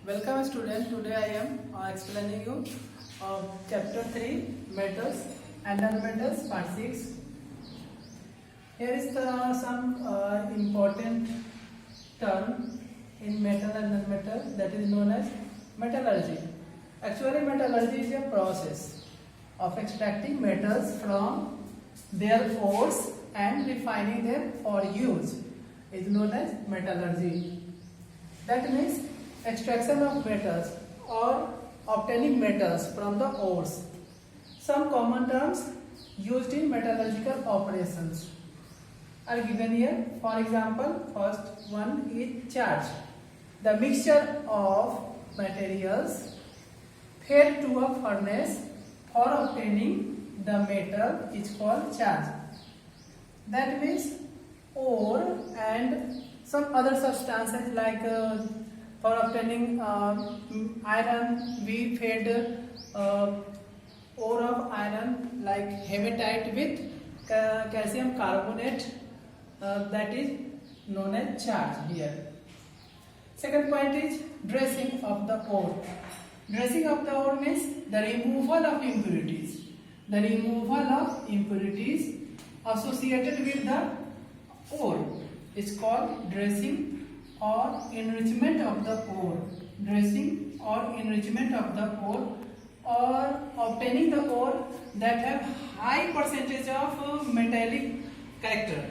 Welcome students. Today I am explaining you chapter 3 metals and nonmetals part 6. Here is some important term in metal and nonmetal, that is known as metallurgy. Actually metallurgy is a process of extracting metals from their ores and refining them for use, is known as metallurgy. That means extraction of metals or obtaining metals from the ores. Some common terms used in metallurgical operations are given here. For example, first one is charge. The mixture of materials fed to a furnace for obtaining the metal is called charge. That means ore and some other substances like for obtaining iron, we fed ore of iron like hematite with calcium carbonate, that is known as charge here. Second point is dressing of the ore. Dressing of the ore means the removal of impurities. The removal of impurities associated with the ore is called dressing or enrichment of the ore. Dressing or enrichment of the ore, or obtaining the ore that have high percentage of metallic character.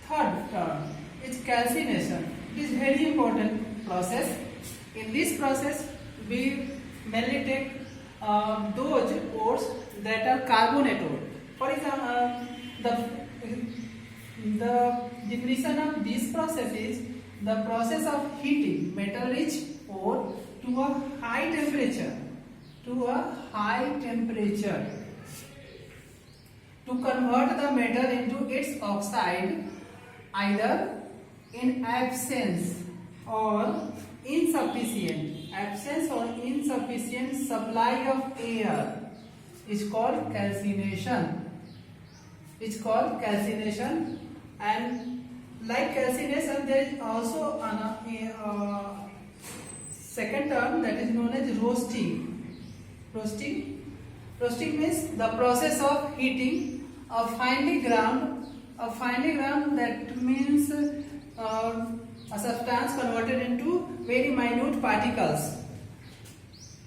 Third term is calcination. It is very important process. In this process we mainly take those ores that are carbonate ore. For example, the definition of this process is the process of heating metal rich ore to a high temperature, to convert the metal into its oxide, either in absence or insufficient supply of air, is called calcination. It's called calcination. And like calcination, there is also a second term that is known as roasting. Roasting means the process of heating a finely ground, that means a substance converted into very minute particles,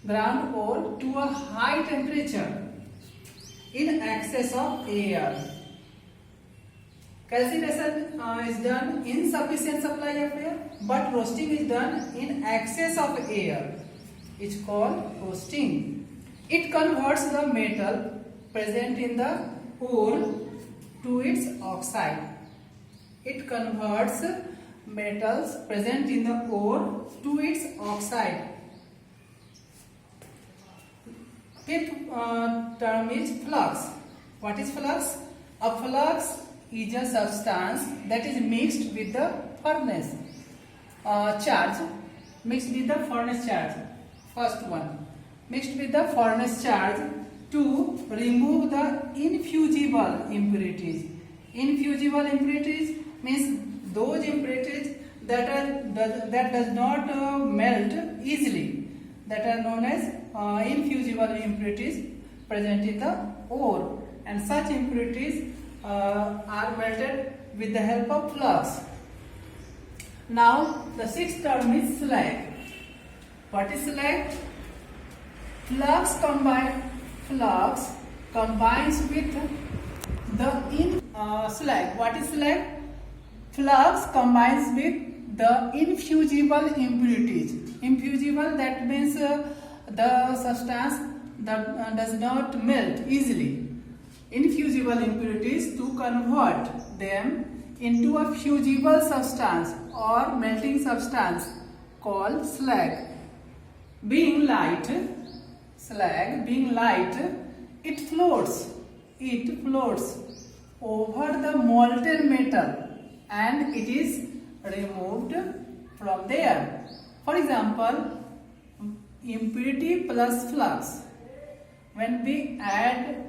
ground ore to a high temperature in excess of air. Calcination is done in sufficient supply of air, but roasting is done in excess of air. It's called roasting. It converts the metal present in the ore to its oxide. It converts metals present in the ore to its oxide. Fifth term is flux. What is flux? A flux is a substance that is mixed with the furnace charge. Mixed with the furnace charge. First one, mixed with the furnace charge to remove the infusible impurities. Infusible impurities means those impurities that does not melt easily, that are known as infusible impurities present in the ore, and such impurities are melted with the help of flux. Now the sixth term is slag. What is slag? Flux combines with the slag. What is slag? Flux combines with the infusible impurities. Infusible, that means the substance that does not melt easily. Infusible impurities, to convert them into a fusible substance or melting substance called slag. Being light, it floats over the molten metal and it is removed from there. For example, impurity plus flux. When we add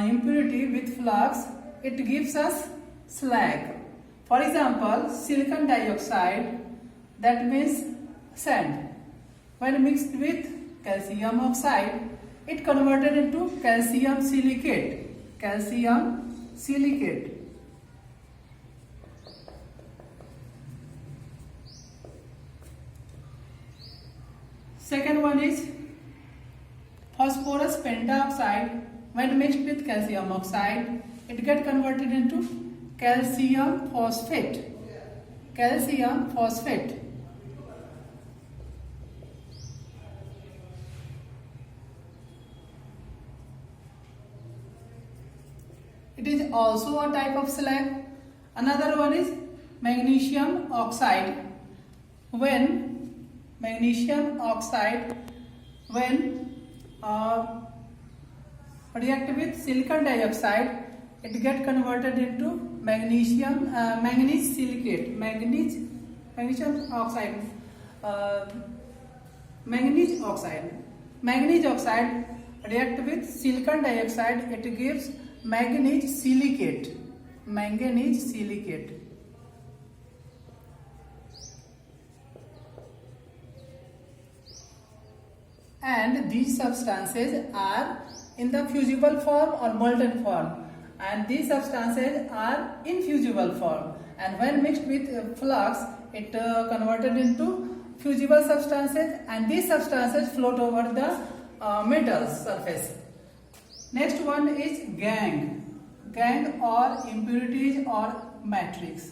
impurity with flux, it gives us slag. For example, silicon dioxide, that means sand. When mixed with calcium oxide, it converted into calcium silicate. Calcium silicate. Second one is phosphorus pentaoxide. When mixed with calcium oxide, it get converted into calcium phosphate. Calcium phosphate. It is also a type of slag. Another one is magnesium oxide. When magnesium oxide, when react with silicon dioxide, it get converted into magnesium manganese silicate. Magnesium oxide. Manganese oxide. Manganese oxide react with silicon dioxide. It gives manganese silicate. Manganese silicate. And these substances are in the fusible form or molten form, and these substances are infusible form, and when mixed with flux, it converted into fusible substances, and these substances float over the metal surface. Next one is gangue. Gangue or impurities or matrix.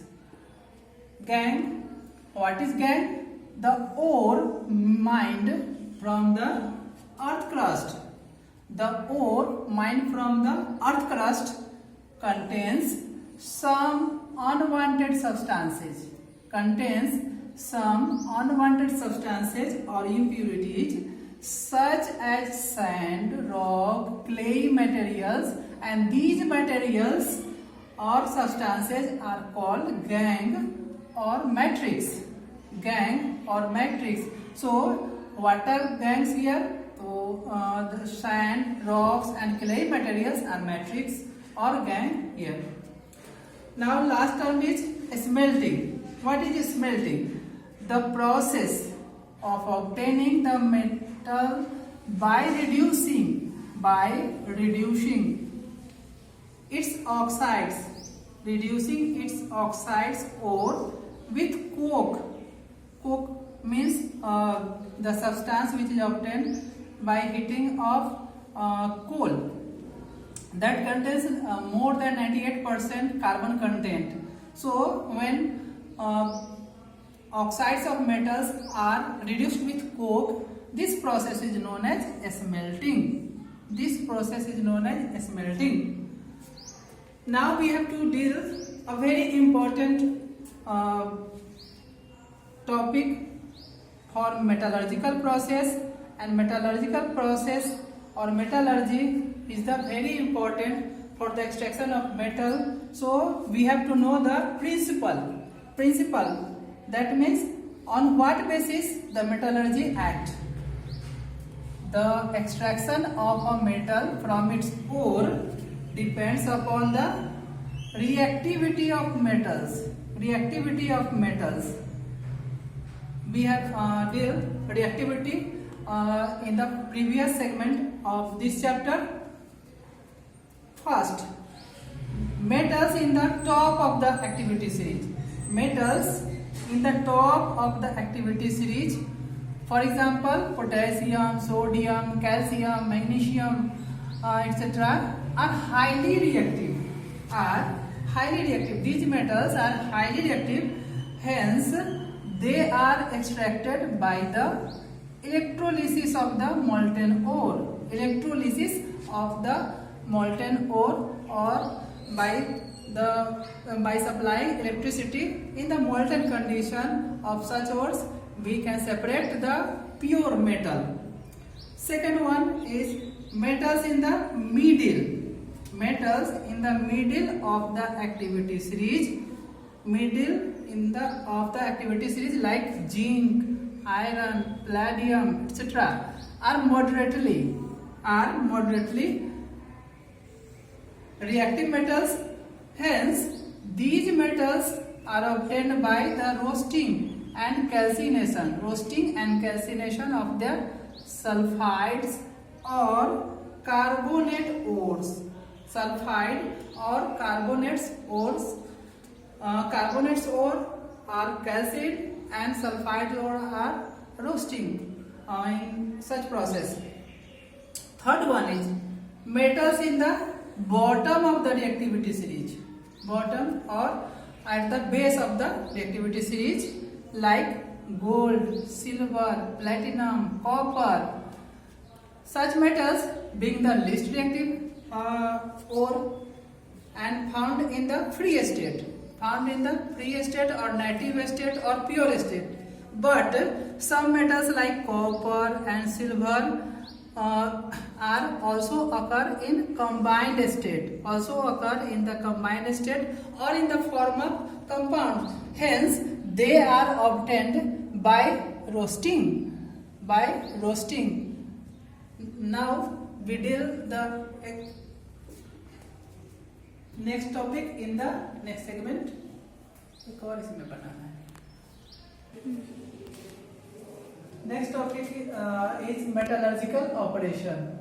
Gangue. What is gangue? The ore mined from the earth crust. The ore mined from the earth crust contains some unwanted substances. Contains some unwanted substances or impurities such as sand, rock, clay materials, and these materials or substances are called gangue or matrix. Gangue or matrix. So what are gangues here? So the sand, rocks and clay materials are matrix or gangue here. Now last term is smelting. What is smelting? The process of obtaining the metal by reducing its oxides, ore with coke. Coke means the substance which is obtained by heating of coal that contains more than 98% carbon content. So when oxides of metals are reduced with coke, this process is known as smelting. This process is known as smelting. Now we have to deal a very important topic for metallurgical process, and metallurgical process or metallurgy is the very important for the extraction of metal. So we have to know the principle. That means on what basis the metallurgy act. The extraction of a metal from its ore depends upon the reactivity of metals. We have dealt reactivity in the previous segment of this chapter. First, metals in the top of the activity series. Metals in the top of the activity series, for example, potassium, sodium, calcium, magnesium, etc. are highly reactive. These metals are highly reactive, hence they are extracted by the electrolysis of the molten ore. Or by supplying electricity in the molten condition of such ores, we can separate the pure metal. Second one is metals in the middle. Metals in the middle of the activity series. Like zinc, iron, palladium, etc. are moderately reactive metals. Hence, these metals are obtained by the roasting and calcination, roasting and calcination of the sulfides or carbonate ores. Sulfide or carbonates ores. Carbonates ore are calcined and sulfide ore are roasting in such process. Third one is metals in the bottom of the reactivity series. Bottom or at the base of the reactivity series like gold, silver, platinum, copper. Such metals being the least reactive ore and found in the free state. Found in the free state or native state or pure state. But some metals like copper and silver are also occur in combined state. Also occur in the combined state or in the form of compound. Hence, they are obtained by roasting. By roasting. Now we deal the next topic in the next segment. एक और इसमें बनाना है. Next topic is metallurgical operation.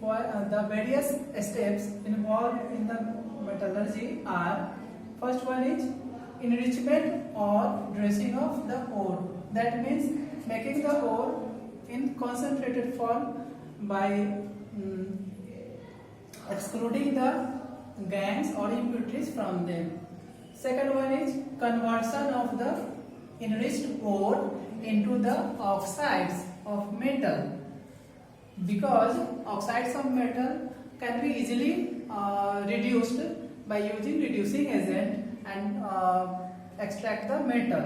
The various steps involved in the metallurgy are: first one is enrichment or dressing of the ore. That means making the ore in concentrated form by excluding the gangs or impurities from them. Second one is conversion of the enriched ore into the oxides of metal, because oxides of metal can be easily reduced by using reducing agent and extract the metal.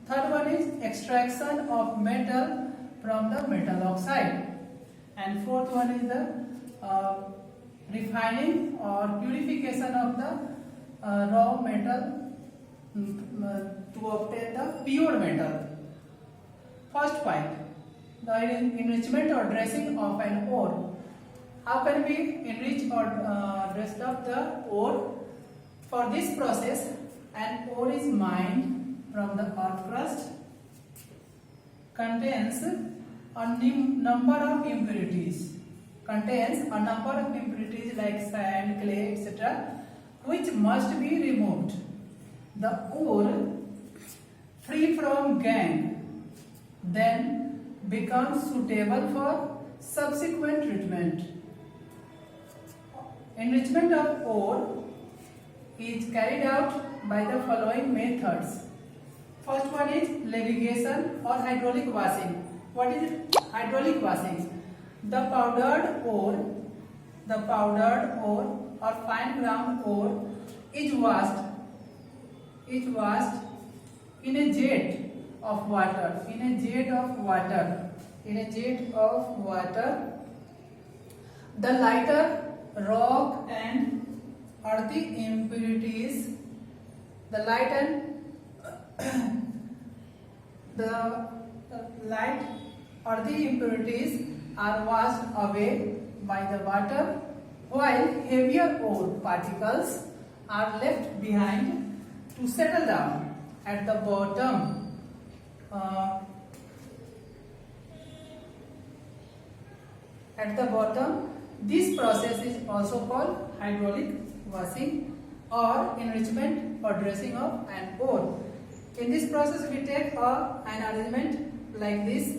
Third one is extraction of metal from the metal oxide, and fourth one is the refining or purification of the raw metal to obtain the pure metal. First point, the enrichment or dressing of an ore. How can we enrich or dress up the ore? For this process, an ore is mined from the earth crust, contains a number of impurities. Contains a number of impurities like sand, clay, etc., which must be removed. The ore, free from gangue, then becomes suitable for subsequent treatment. Enrichment of ore is carried out by the following methods. First one is levitation or hydraulic washing. What is hydraulic washing? The powdered ore or fine ground ore is washed in a jet of water. The lighter rock and earthy impurities, the light earthy impurities are washed away by the water, while heavier ore particles are left behind to settle down at the bottom. This process is also called hydraulic washing or enrichment or dressing of an ore. In this process, we take an arrangement like this.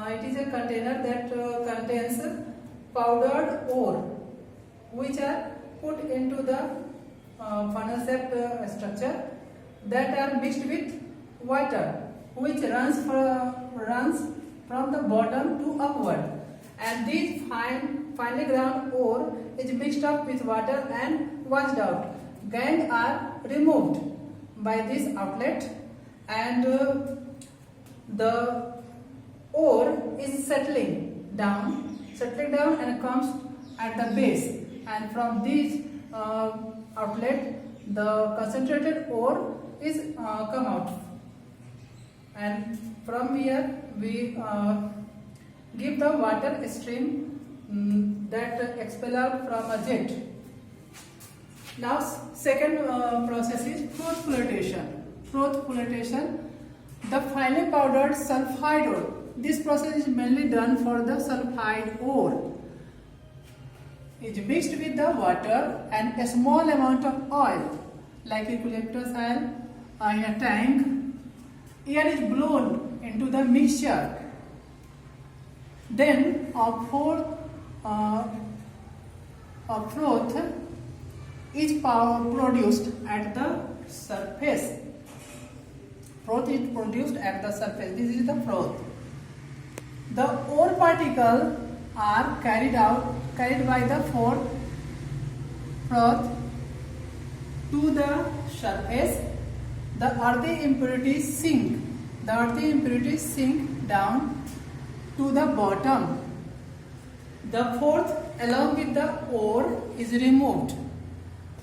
It is a container that contains powdered ore, which are put into the funnel-shaped structure that are mixed with water, which runs from the bottom to upward, and this finely ground ore is mixed up with water and washed out. Gangue are removed by this outlet, and the ore is settling down and comes at the base, and from this outlet the concentrated ore is come out, and from here we give the water stream that expel out from a jet. Now second process is froth flotation. The finely powdered sulfide ore. This process is mainly done for the sulfide ore. Is mixed with the water and a small amount of oil, like eucalyptus oil, in a tank. Air is blown into the mixture. Then a froth is produced at the surface. Froth is produced at the surface. This is the froth. The ore particles are carried by the froth to the surface. The earthy impurities sink. The earthy impurities sink down to the bottom. The froth along with the ore is removed.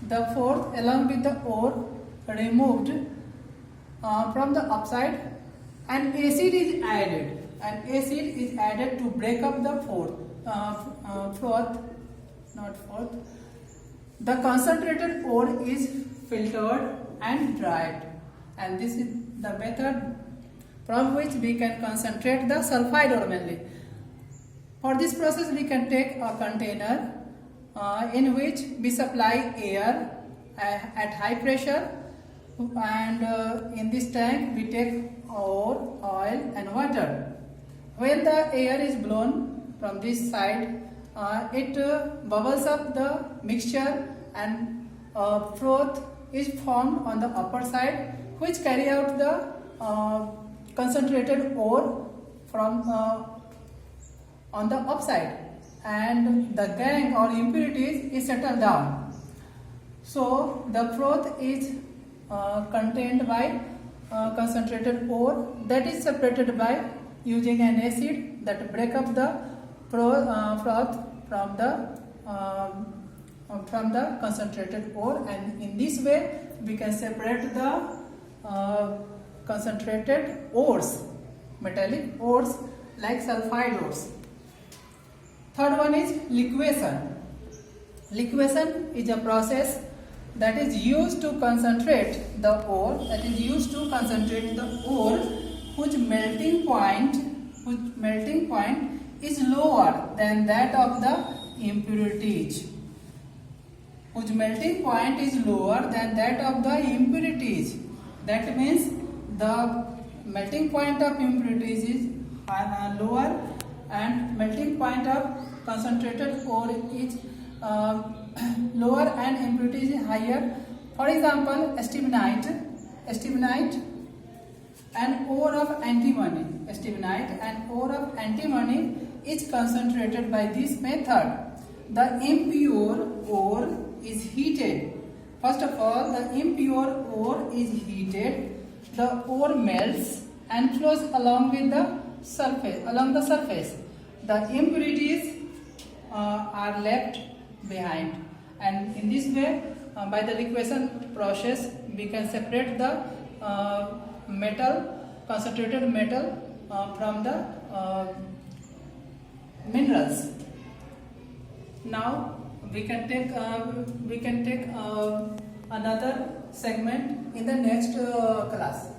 The froth along with the ore removed from the upside, and acid is added. And acid is added to break up the froth. The concentrated ore is filtered and dried, and this is the method from which we can concentrate the sulfide ore mainly. For this process, we can take a container in which we supply air at high pressure, and in this tank we take ore, oil and water. When the air is blown from this side, it bubbles up the mixture, and froth is formed on the upper side, which carry out the concentrated ore from on the upside, and the gangue or impurities is settled down. So the froth is contained by concentrated ore that is separated by using an acid that break up the froth from the concentrated ore, and in this way we can separate the concentrated ores, metallic ores like sulfide ores. Third one is liquefaction. Liquefaction is a process that is used to concentrate the ore, whose melting point is lower than that of the impurities. Whose melting point is lower than that of the impurities. That means the melting point of impurities is lower, and melting point of concentrated ore is lower, and impurities is higher. For example, stibnite and ore of antimony. Stibnite and ore of antimony is concentrated by this method. The impure ore is heated. First of all, the impure ore is heated. The ore melts and flows along the surface. The impurities are left behind, and in this way, by the liquefaction process, we can separate the concentrated metal from the minerals. Now we can take another segment in the next class.